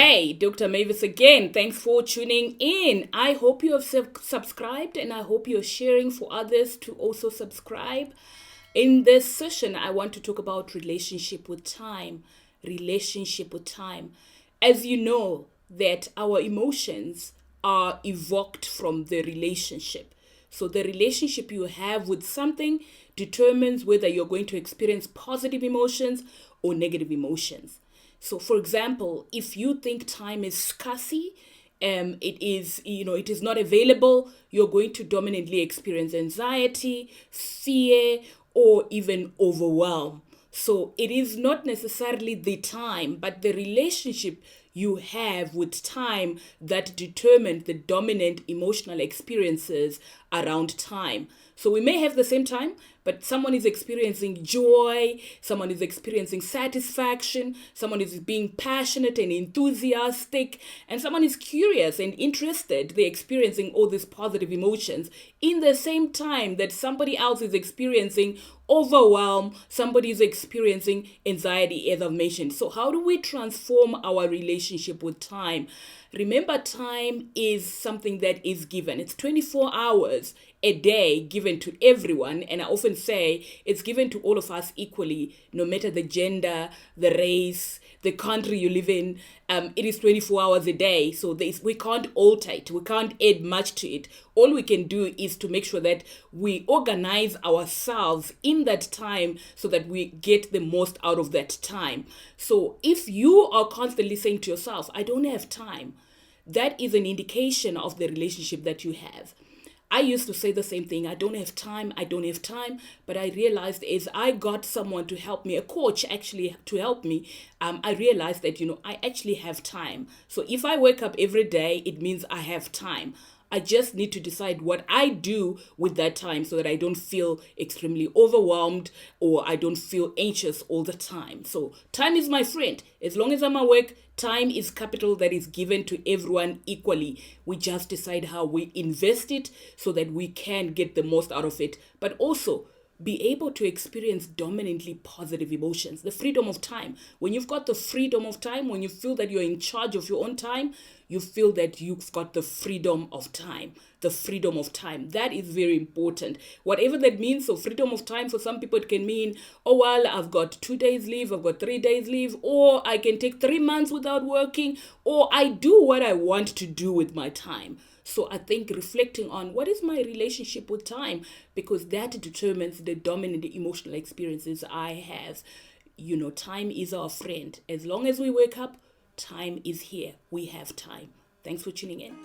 Hey, Dr. Mavis again. Thanks for tuning in. I hope you have subscribed and I hope you're sharing for others to also subscribe. In this session, I want to talk about relationship with time. Relationship with time. As you know, that our emotions are evoked from the relationship. So the relationship you have with something determines whether you're going to experience positive emotions or negative emotions. So, for example, if you think time is scarcity, it is not available, you're going to dominantly experience anxiety, fear, or even overwhelm. So it is not necessarily the time, but the relationship you have with time that determine the dominant emotional experiences around time. So we may have the same time, but someone is experiencing joy, someone is experiencing satisfaction, someone is being passionate and enthusiastic, and someone is curious and interested. They're experiencing all these positive emotions in the same time that somebody else is experiencing overwhelm, somebody is experiencing anxiety, as I've mentioned. So how do we transform our relationship with time? Remember, time is something that is given. It's 24 hours a day given to everyone. And I often say it's given to all of us equally, no matter the gender, the race, the country you live in. It is 24 hours a day. So we can't alter it. We can't add much to it. All we can do is to make sure that we organize ourselves in that time so that we get the most out of that time. So if you are constantly saying to yourself, I don't have time, that is an indication of the relationship that you have. I used to say the same thing. I don't have time. But I realized as I got someone to help me, a coach actually to help me, I realized that, I actually have time. So if I wake up every day, it means I have time. I just need to decide what I do with that time so that I don't feel extremely overwhelmed or I don't feel anxious all the time. So time is my friend. As long as I'm awake, time is capital that is given to everyone equally. We just decide how we invest it so that we can get the most out of it, but also be able to experience dominantly positive emotions, the freedom of time. When you've got the freedom of time, when you feel that you're in charge of your own time, you feel that you've got the freedom of time. The freedom of time. That is very important. Whatever that means. So freedom of time, for some people it can mean, oh, well, I've got 2 days leave, I've got 3 days leave, or I can take 3 months without working, or I do what I want to do with my time. So I think reflecting on what is my relationship with time, because that determines the dominant emotional experiences I have. Time is our friend. As long as we wake up, time is here. We have time. Thanks for tuning in.